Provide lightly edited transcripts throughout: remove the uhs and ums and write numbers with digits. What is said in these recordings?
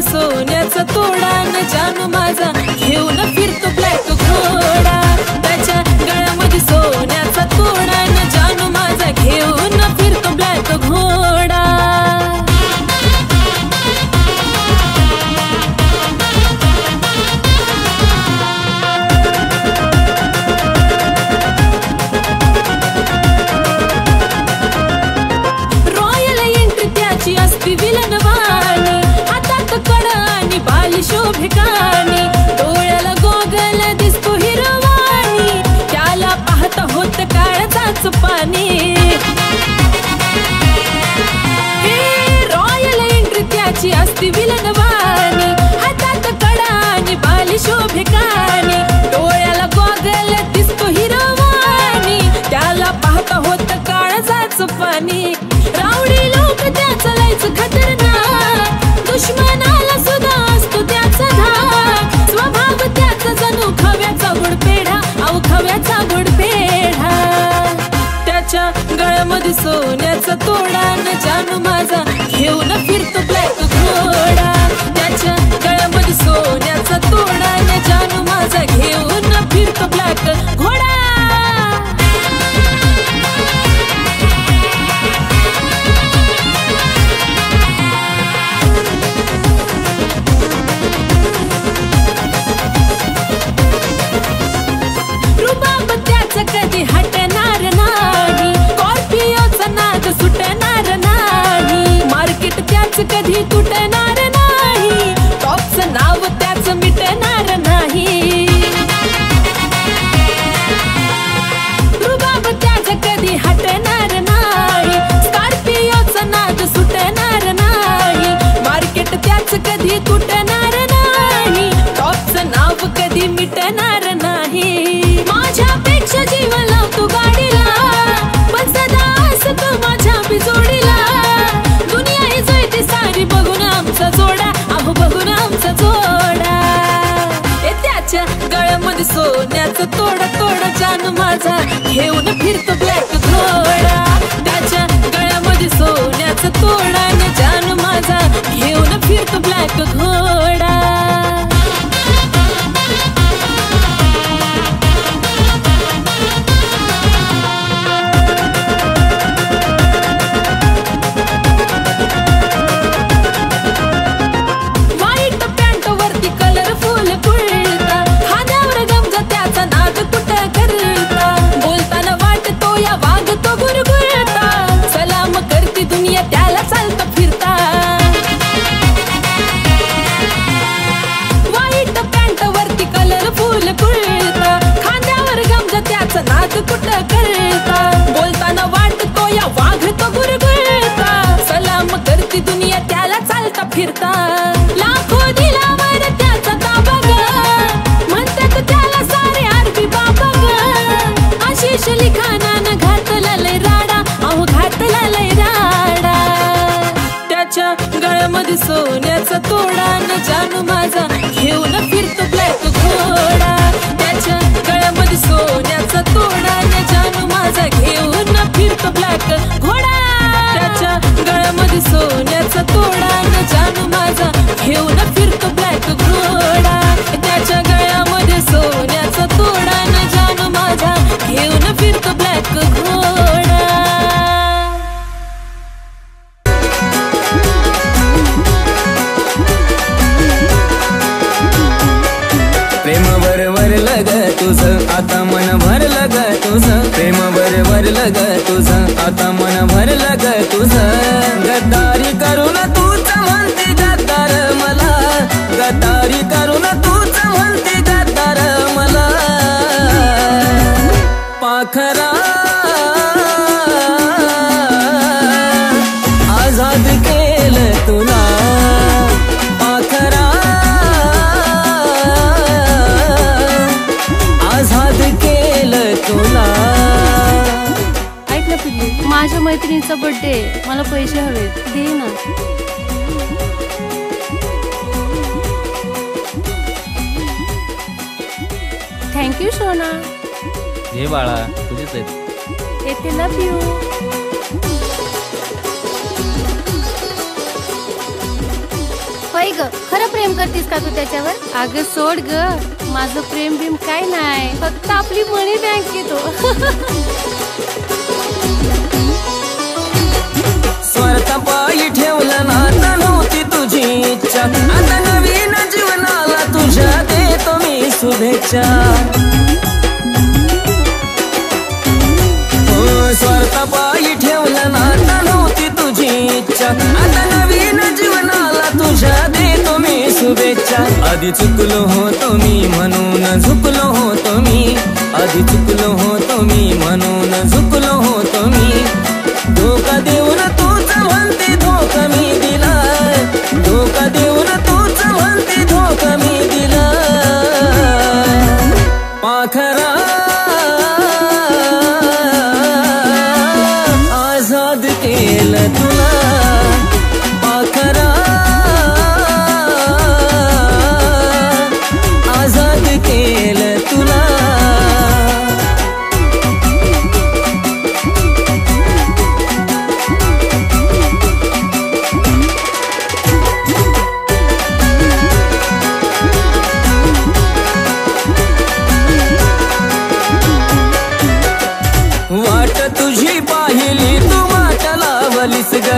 गळ्यामध्ये सोन्याचा तोडा न जानू माझा घेऊन फिरतो ब्लॅक घोडा. त्याच्या गळ्यामध्ये सोन्याचा तोडा न जानू माझा घेऊन फिरतो ब्लॅक घोडा. असती विलनवाणी, हातात कड आणि बाली शोभिकानी, डोळ्याला गोगल दिसतो हिरवाणी, त्याला पाहता होत काळजाच पाणी. रॉयल एंट्री त्याची असती विलनवाणी, हातात कड आणि बाली शोभिकानी, डोळ्याला गोगल दिसतो हिरवाणी, त्याला पाहता होत काळजाच पाणी. रावडी लोक त्याचा लयच खतरनाक, दुश्मनाला सुद्धा असतो त्याचा धाक, स्वभाव त्याचा जणू खव्याचा गुडपेढा, अहो खव्याचा गुडपेढा. त्याच्या गळ्यामध्ये सोन्याचा तोडा न जानू माझा घेऊन फिरतो ब्लॅक घोडा. त्याच्या गळ्यामध्ये सोन्याचा तोडा न जानू माझा घेऊन फिरतो ब्लॅक घोडा. कधी हटणार नाही, स्कॉर्पिओचा नाद सुटणार नाही, मार्केट त्याच कधी तुटणार नाही, टॉपचं नाव त्याच मिटणार नाही. रुबाब त्याच कधी हटणार नाही, स्कॉर्पिओचा नाद सुटणार नाही, मार्केट त्याच कधी तुटणार नाही, टॉपचं नाव कधी मिटणार नाही. माझ्यापेक्षा जीव लावतो गाडीला, पण सदा असतो माझ्या बिजोडीला. दुनिया ही जळते सारी बघून आमचा जोडा, अहो बघून आमचा जोडा. त्याच्या गळ्यामध्ये सोन्याचा तोडा तोडा जानू माझा घेऊन फिरतो ब्लॅक घोडा. त्याच्या गळ्यामध्ये सोन्याचा तोडा न जानू माझा घेऊन फिरतो ब्लॅक घोडा. त्याला चालता फिरता व्हाईट पॅन्ट वरती कलरफुल कुर्ता, खांद्यावर गमजा त्याचा नाद कुठं करता, बोलताना वाटतो या वाघ तो गुरगुरता, सलाम करती दुनिया त्याला चालता फिरता. लाखो दिलावर त्याचा ताबा ग, म्हणतात त्याला सारे आरबी बाबा ग. आशिष लिखाणानं घातला लय राडा, अहो घातला लय राडा. त्याच्या गळ्यामध्ये सोन्याचा तोडा न जानू माझा घेऊन फिरतो ब्लॅक घोडा. त्याच्या गळ्यामध्ये सोन्याचा तोडा न जानू माझा घेऊन फिरतो ब्लॅक घोडा. त्याच्या गळ्यामध्ये सोन्याचा तोडा न जानू माझा घेऊन फिरतो ब्लॅक घोडा. त्याच्या गळ्यामध्ये सोन्याचा तोडा न जानू माझा घेऊन फिरतो ब्लॅक घोडा. प्रेम भरलं ग तुझं आता मन भरलं ग तुझं, प्रेम भरलं ग तुझं आता मन भरलं ग तुझं. गद्दारी करून तूच म्हणते गद्दार मला, गद्दारी करून तूच म्हणते गद्दार मला. पाखरा आझाद केलं तुला, पाखरा आझाद केलं तुला. ऐक ना पिल्लू, माझ्या मैत्रिणीचा बर्थडे, मला पैसे हवेत, दे ना. थँक्यू सोना. हे बाळा तुझेच आहेत. येते, लव यू. होय ग, ग, खरं प्रेम करतीस का तू त्याच्यावर? अगं सोड ग, माझं प्रेम बिम काय नाही, फक्त आपली मनी बँक येतो. स्वार्थापायी ठेवलं नातं नव्हती तुझी इच्छा, आता नवीन जीवनाला तुझ्या देतो मी शुभेच्छा. स्वार्थापायी ठेवलं नातं नव्हती तुझी इच्छा, आता नवीन जीवनाला तुझ्या देतो मी शुभेच्छा. आधी चुकलो होतो मी म्हणून झुकलो होतो मी, आधी चुकलो होतो मी म्हणून झुकलो होतो मी. धोका देऊन तूच म्हणते धोका मी दिला, धोका देऊन तूच म्हणते धोका मी दिला. पाखरा आजाद केलं तुला, पाखरा आजाद केलं तुला. वाट तुझी पाहिली तू वाट लावलीस ग,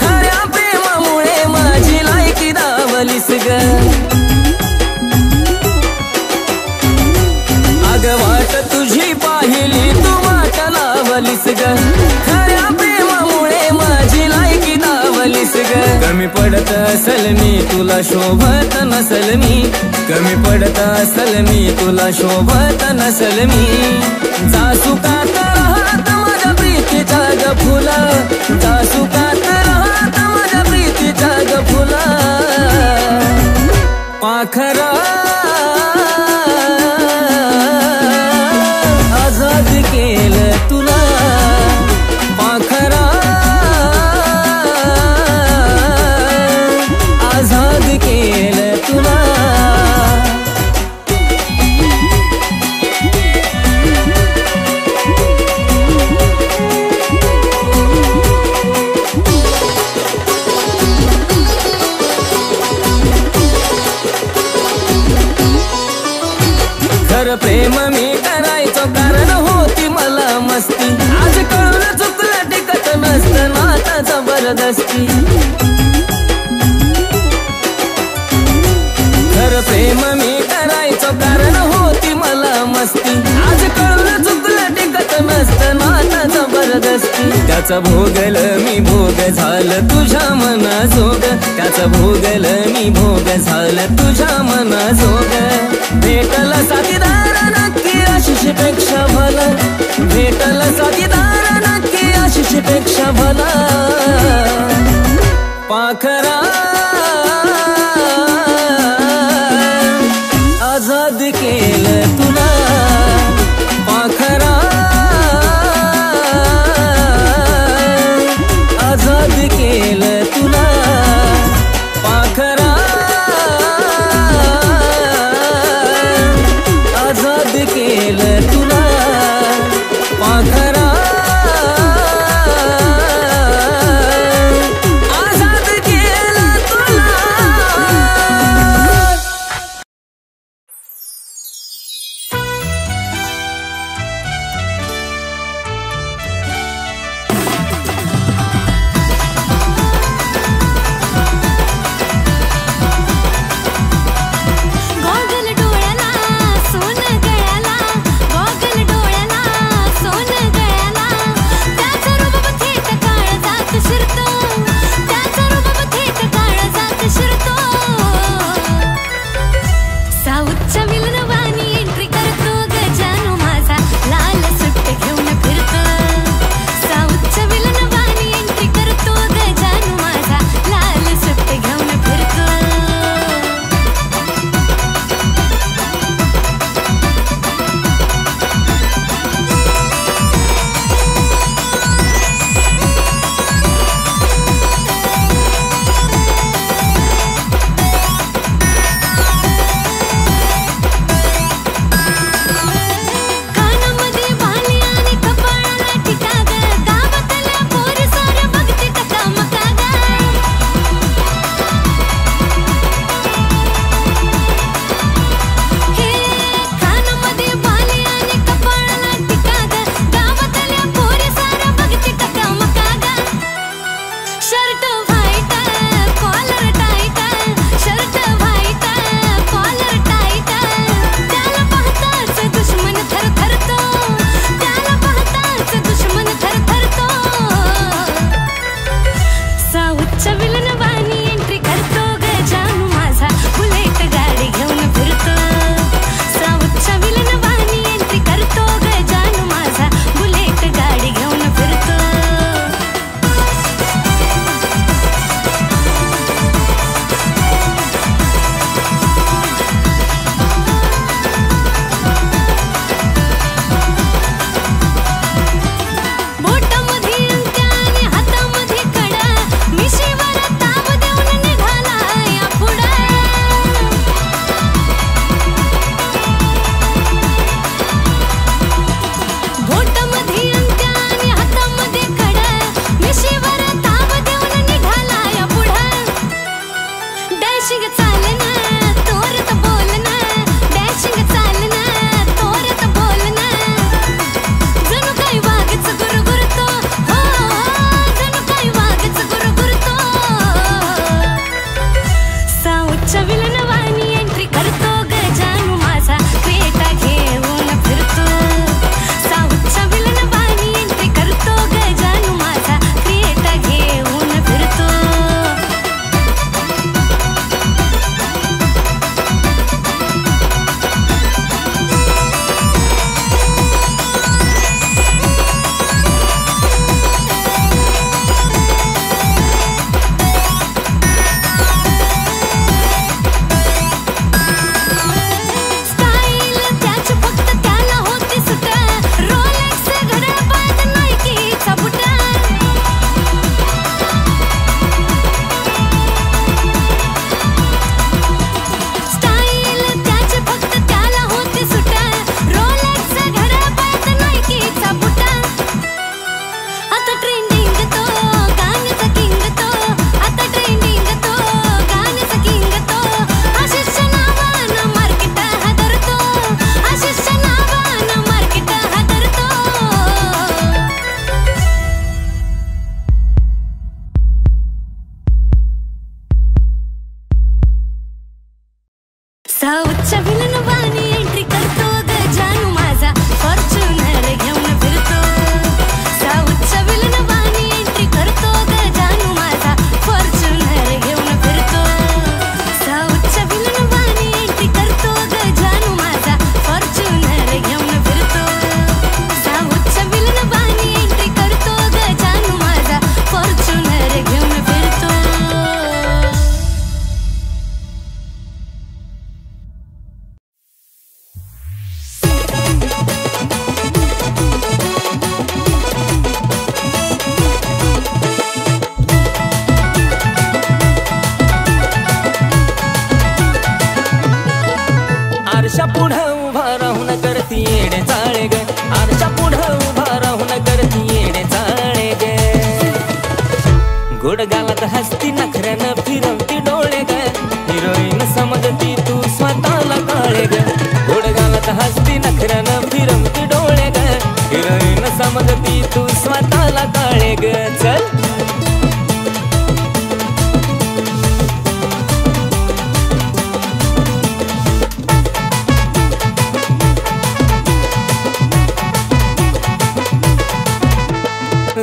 खऱ्या प्रेमामुळे माझी लायकी दावलीस ग. अग वाट तुझी पाहिली तू वाट लावलीस ग, खऱ्या प्रेमामुळे माझी लायकी दावलीस ग. कमी पडत असल मी तुला शोभत नसल मी, कमी पडत असल मी तुला शोभत नसल मी. जासुकात राहत माझ्या प्रीतीच्या ग फुला, जासुकात राहत माझ्या प्रीतीच्या ग फुला. पाखरा आजाद केलं तुला, पाखरा आजाद केलं तुला. खरं प्रेम मी करायचो कारण होती मला मस्ती, आज कळून चुकलं टिकत नसतं नाता जबरदस्ती. खरं प्रेम मी करायचो कारण होती मला मस्ती, आज कळून चुकलं टिकत नसतं नाता जबरदस्ती. त्याचा भोगल मी भोग झालं तुझ्या मनाजोग, त्याचा भोगल मी भोग झालं तुझ्या मनाजोग. भेटल साथीदार नक्की आशिष पेक्षा भला, भेटल साथीदार नक्की आशिष पेक्षा भला. पाखरा आजाद केलं तुला, पाखरा आजाद केलं तुला. पाखरा आजाद केलं तुला, पाखरा आजाद केलं तुला. आरशा पुढं उभा राहून करती येडे चाळे ग, आरशा पुढं उभा राहून करती येडे चाळे ग. गोड गालात हसती नखऱ्यानं फिरवती डोळे ग, हिरोईन समजती तू स्वतःला काळे ग. गोड गालात हसती नखऱ्यानं फिरवती डोळे ग, हिरोईन समजती तू स्वतःला काळे ग. चल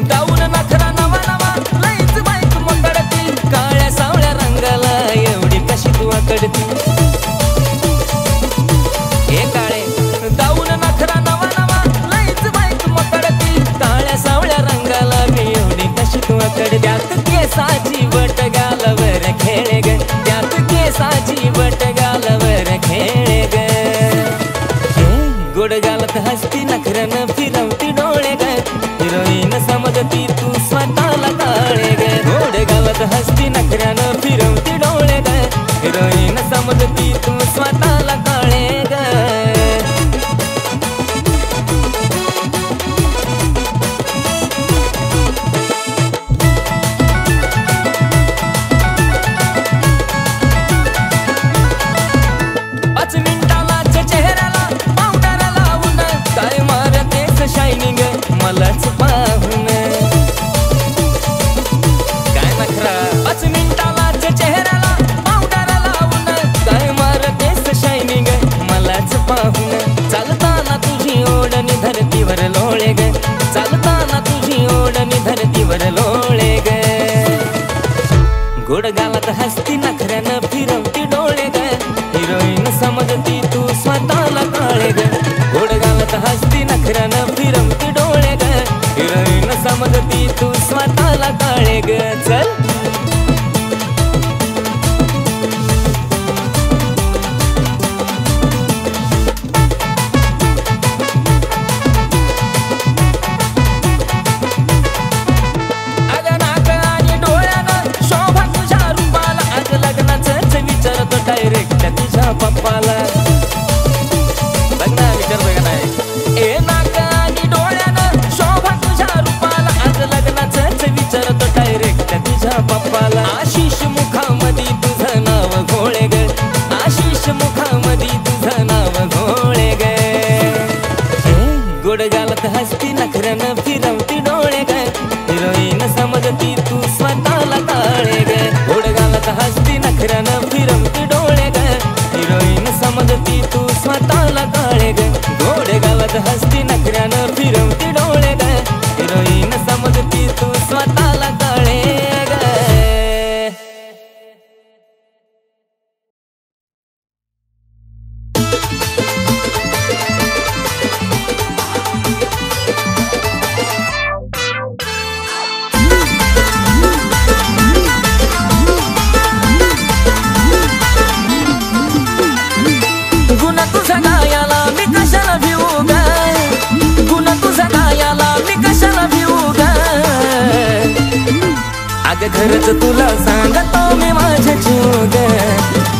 दाऊन नखरा नवा नवा लईच बाईक मकडती, काळ्या सावळ्या रंगाला एवढी कशी तू आकडती. हे काळे दाऊन नखरा नवा नवा लईच बाईक मकडती, काळ्या सावळ्या रंगाला मी एवढी कशी तू आकडती. त्यात केसाची बट गालावर खेळे ग, त्यात केसाची बट गालावर खेळे ग. गोड गालात हसती नखऱ्यानं फिरवती डोळे ग, हिरोईन समजती तू स्वतःला काळे ग. गोड गालात हसती नखऱ्यानं फिरवती डोळे ग, हिरोईन समजती तू स्वतःला काळे ग. पाच मिनिटालाच चेहऱ्याला पावडर लावून काय मारतेस शायनिंग मलाच पाहून. काय नखरा 5 मिनिटालाच चेहऱ्याला पावडर लावून काय मारतेस शायनिंग मलाच पाहून. चालताना तुझी ओढणी धरतीवर लोळे ग, चालताना तुझी ओढणी धरतीवर लोळे ग. गोड गालात हसती नखऱ्यानं फिरवती डोळे ग, हिरोईन समजती तू स्वतःला काळे ग. गोड गालात हसती नखऱ्यानं फिरवती डोळे ग, हिरोईन समजती तू स्वतःला काळे ग. चल अग नाक आणि डोळ्यानं शोभा तुझ्या रूपाला, अग लग्नाचंच विचारतो डायरेक्ट तुझ्या पप्पाला. लग्न विचारतोय का नाही? ए नाक आणि डोळ्यानं शोभा तुझ्या रूपाला, अग लग्नाचंच विचारतो डायरेक्ट तुझ्या पप्पाला. आशिष मुखामध्ये तुझं नाव घोळे ग, आशिष मुखामध्ये तुझं नाव घोळे ग. गोड गालात हसती नखऱ्यानं फिरवती डोळे ग, हिरोईन समजती तू स्वतःला काळे ग. गोड गालात हसती नखऱ्यानं फिरवती डोळे ग, हिरोईन समजती तू स्वतःला काळे ग. गोड गालात हसती नखऱ्यानं फिरवती डोळे ग, हिरोईन समजती तू स्वतःला काळे ग. गुन्हा तुझा गायाला मी कशाला भिवू ग, गुन्हा तुझा गायाला मी कशाला भिवू ग. अग खरंच तुला सांगतो मी माझ्या जीव ग,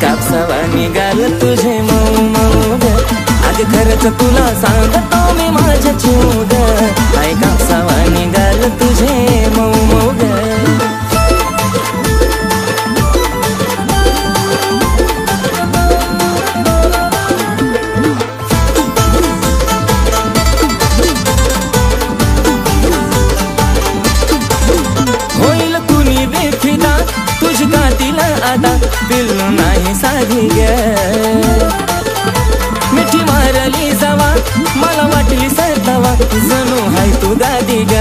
कापसावा निघाल तुझे मऊ मऊ ग. अग खरंच तुला सांगतो मी माझ्या जीव ग, आई कापसावा निघाल तुझे मऊ मऊ ग. होईल कुणी बेफिदा तुझी कातील आता, पिल्लू नाही साधी ग. मिठी मारली जावा मला वाटली सरतावा, जणू हाय तू गादी ग.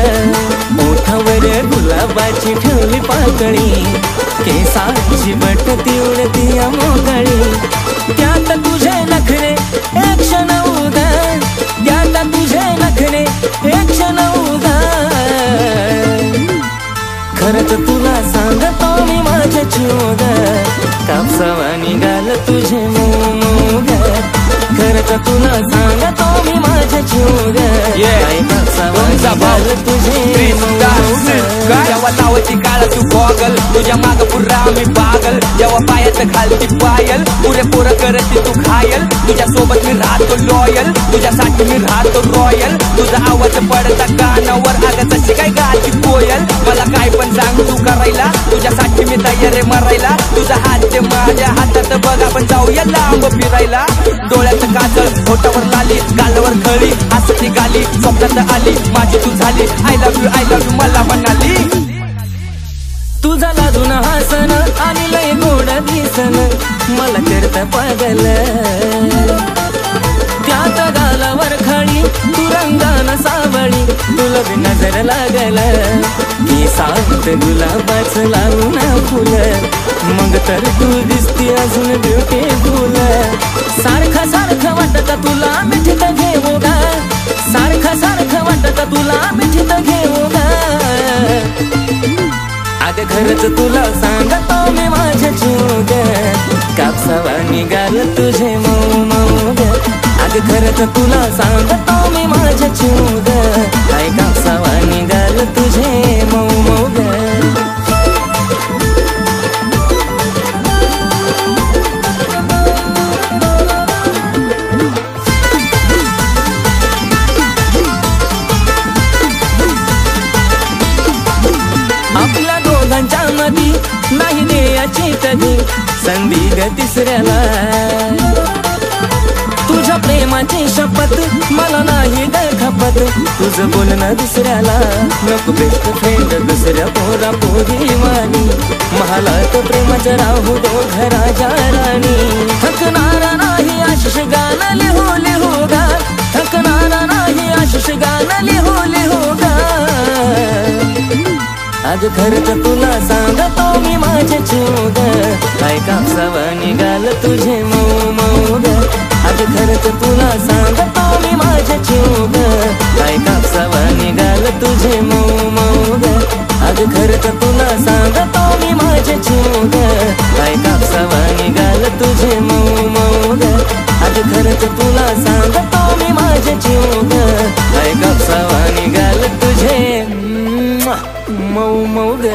ओठावर गुलाबाची ठेवली पाकळी, केसाची बट ती उडती मोकळी. त्यात तुझे नखरे एक क्षण उगा, त्यात तुझे नखरे एक क्षण उगा. खरंच तुला सांगतो मी माझ्या जीव ग, कापसावा निघाल तुझे मऊ ग. खरंच तुला सांगतो मी माझ्या जीव ग, कापसावा निघाल तुझे जेव्हा लावती काळा तू गॉगल, तुझ्या माग पुरा मी पागल. जेव्हा पायात घालती पायल, पुरे पोरं करते तू घायल. घायल, तुझ्या सोबत मी राहतो लॉयल, तुझ्यासाठी मी राहतो रॉयल. तुझा आवाज पडता कानावर अगं जशी काय गाती कोयल. मला काय पण सांग तू करायला, तुझ्यासाठी मी तयार आहे मरायला. तुझा हात ते माझ्या हातात बघ, आपण जाऊया लांब फिरायला. डोळ्याचं काजळ, होठावर लाली, गालावर खळी, हसती गाली, स्वप्नात आली माझी तू झाली. आय लव्ह यू मला म्हणाली. तुझा लाजून हसन आणि लय गोड दिसन मला करता पागल. त्यात गालावर खळी, तू रंगान सावळी, तुला बी नजर लागल. मी सांगत गुलाबाच लावून फुल, मग तर तू दिसती अजून ब्युटीफुल. सारखं सारखं वाटत तुला मिठीत घेऊ गा, सारखं सारखं वाटत तुला मिठीत घेऊ गा. अगं खरंच तुला सांगतो मी माझ्या जीव ग, कापसावा निघाल तुझे मऊ मऊ ग. अगं खरंच तुला सांगतो मी माझ्या जीव ग, काय कापसावा निघाल तुझे मऊ मऊ ग. आपल्या दोघांच्या मधी नाही द्यायची कधी संधी ग तिसऱ्याला. तुझ्या प्रेमाची शपथ मला नाही ग खपत, तुझं बोलणं दुसऱ्याला. नको बेस्ट फ्रेंड दुसऱ्या पोरा पोरी वाणी, महालात प्रेमाचं राहू दो घराच्या राणी. थकणारा नाही आशिष गाणं लिहू लिहू गा, थकणारा नाही आशिष गाणं लिहू लिहू गा. अगं खरंच तुला सांगतो मी माझे जीव ग, काय कापसावा निघाल तुझे मऊ मऊ ग. अगं खरंच तुला सांगतो मी माझे जीव ग, काय कापसावा निघाल तुझे मऊ मऊ ग. अगं खरंच तुला सांगतो मी माझे जीव ग, काय कापसावा निघाल तुझे मऊ मऊ ग. अगं खरंच तुला सांगतो मी माझे जीव ग, काय कापसावा निघाल तुझे मऊ मऊ ग.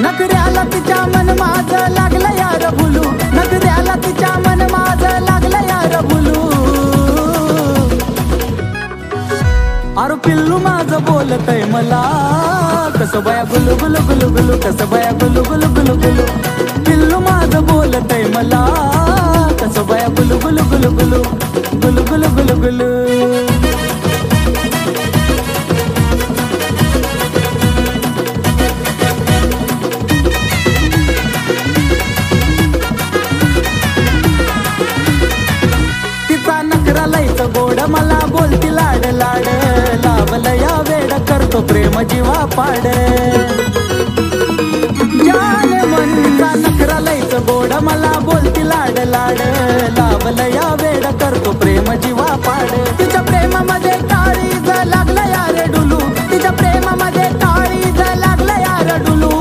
नखऱ्याला तिच्या मन माझं लागलं यार भुलू, नखऱ्याला तिच्या मन माझं लागलं यार भुलू. अरे पिल्लू माझं बोलतय मला, कसं बया गुलू गुलू गुलू गुलू, कसं बया गुलू गुलू गुलू गुलू. पिल्लू माझं बोलतय मला, कसं बया गुलू गुलू गुलू गुलू, गुलू गुलू गुलू गुलू. गोड मला बोलती लाड लाड, लावलं या वेड करतो प्रेम जीवा पाड. जान मनचा नखरा लयच गोड मला बोलती लाड लाड, लावलं या वेड करतो प्रेम जीवा पाड. तिच्या प्रेमामध्ये काळीज लागलं यार डुलू, तिच्या प्रेमामध्ये काळीज लागलं यार डुलू.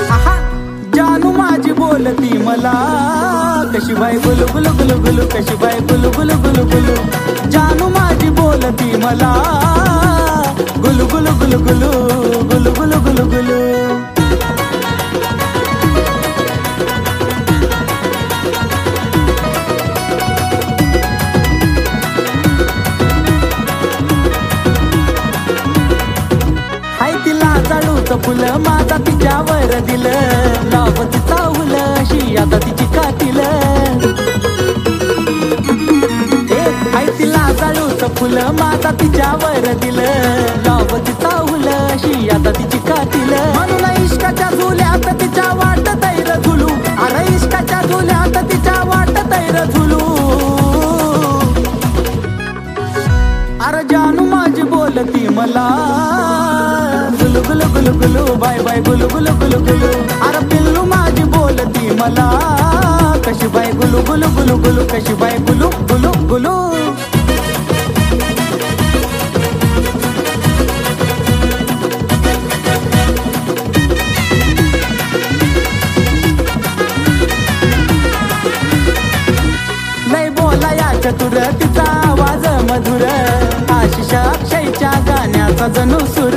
आहा जानू माझी बोलती मला, कशी बाय गुलू गुलू गुलू गुलू, कशी बाय गुलू गुलू गुलू गुलू. जानू माझी बोलती मला, गुलू गुलू गुलू गुलू, गुलू गुलू गुलू गुलू. हाय तिला चालूचं फुलं माझा तिच्यावर दिलं, लावती चावलं अशी आता तिची कातील. हाय तिला चालूचं फुलं माझा तिच्यावर दिलं, लावती चावलं अशी आता तिची कातील. म्हणून इश्काच्या झुल्यात तिच्या वाट तैर झुलू, अरे इश्काच्या झुल्यात तिच्या वाट तैर झुलू. अरे जानू माझी बोलती मला, गुलू गुलू गुलू गुलू, बाय बाय गुलू गुलू गुलू गुलू. अरे पिल्लू माझी बोलती मला, कशी बाय गुलू गुलू गुलू गुलू, कशी बाय गुलू गुलू गुलू. गाण्याचा जणू सुर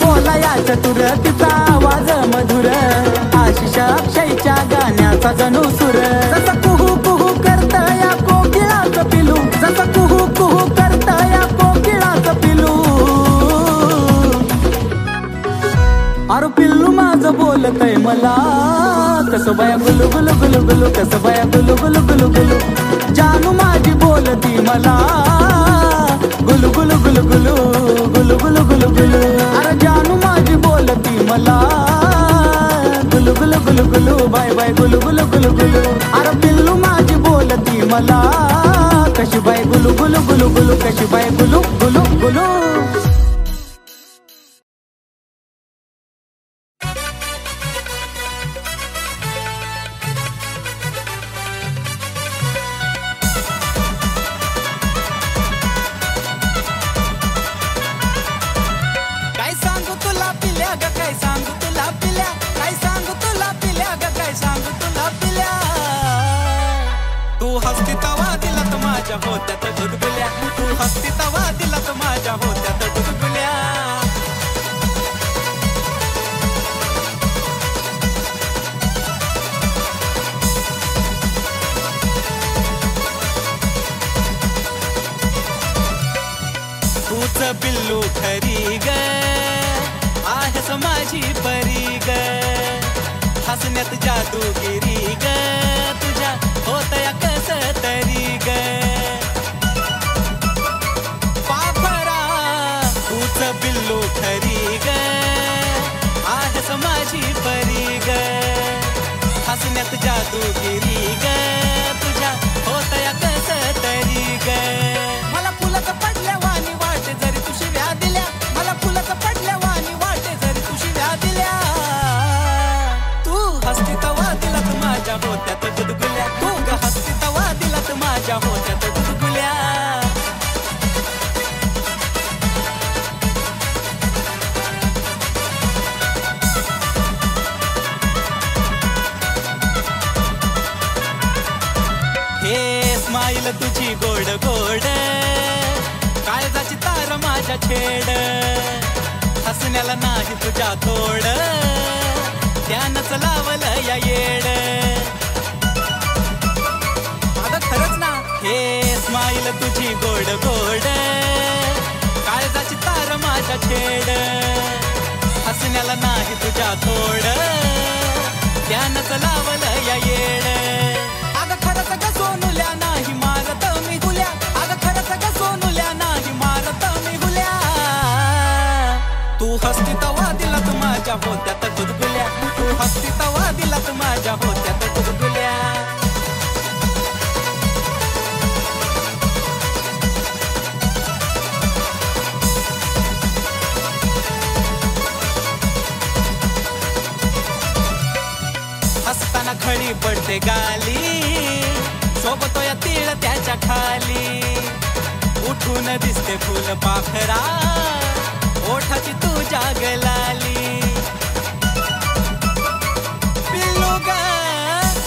बोला या चतुर तिचा आवाज मधुर आशिष अक्षयच्या गाण्याचा जणू सुर जसं कुहू कुहू करत या कोकिळाचं पिलू जसं कुहू कुहू करत या कोकिळाचं पिलू अरे पिल्लू माझं बोलतय मला कसं बाया गुलू गुलू गुलू गुलू कसं बाया गुलू गुलू गुलू गुलू जानू माझी बोलती मला गुलू गुलू गुलू गुलू गुलू गुलू गुलू गुलू अरे जानू माझी बोलती मला गुलू गुलू गुलू गुलू बाय बाय गुलू गुलू गुलू गुलू अरे पिल्लू माझी बोलती मला कशी बाय गुलू गुलू गुलू गुलू कशी बाय गुलू गुलू गुलू होत्यात गुदगुल्या तू हसती तवा दिलात माझ्या होत्यात गुदगुल्या तूच पिल्लू खरी ग आहेस माझी परी ग हसण्यात जादूगिरी ग तुझ्या होतया कस तरी ग बिल्लू खरी ग आहेस माझी परी ग हसण्यात जादूगिरी ग तुझ्या होतया कस तरी ग मला फुलाचं पडल्या वाणी वाटे जरी तू शिव्या दिल्या मला फुलाचं पडल्या वाणी वाटे जरी तू शिव्या दिल्या तू हसती तवा दिलात माझ्या होत्यात गुदगुल्या तू ग हसती तवा दिलात माझ्या होत्यात गुदगुल्या स्माईल तुझी गोड गोड काळजाची तार माझ्या छेड हसण्याला नाही तुझ्या तोड त्यानंच लावलं या येड आता खरंच ना हे स्माईल तुझी गोड गोड काळजाची तार माझ्या छेड हसण्याला नाही तुझ्या तोड त्यानंच लावलं या येड अगं खरंच ग सोनुल्या नाही मारत मी गुल्या अगं खरंच ग सोनुल्या नाही मारत मी गुल्या तू हसती तवा दिलात माझ्या होत्यात गुदगुल्या तू हसती तवा दिलात माझ्या होत्यात गुदगुल्या हसताना खळी पडते गाली सोबतो या तीळ त्याच्या खाली उठून दिसते फुल पाखरा ओठाची तुझ्या गलाली पिल्लू ग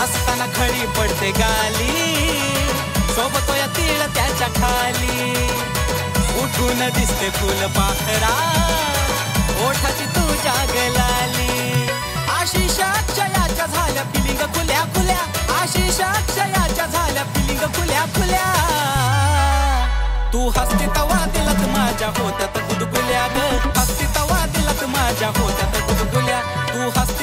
हसताना खळी पडते गाली सोबतो या तीळ त्याच्या खाली उठून दिसते फुल पाखरा ओठाची तुझ्या गलाली आशिष अक्षयाच्या झाल्या फिलिंग खुल्या खुल्या आशिष अक्षयाच्या झाल्या फिलिंग खुल्या खुल्या तू हसती तवा दिलात माझ्या होत्यात गुदगुल्या ग हसती तवा दिलात माझ्या होत्यात गुदगुल्या तू हसती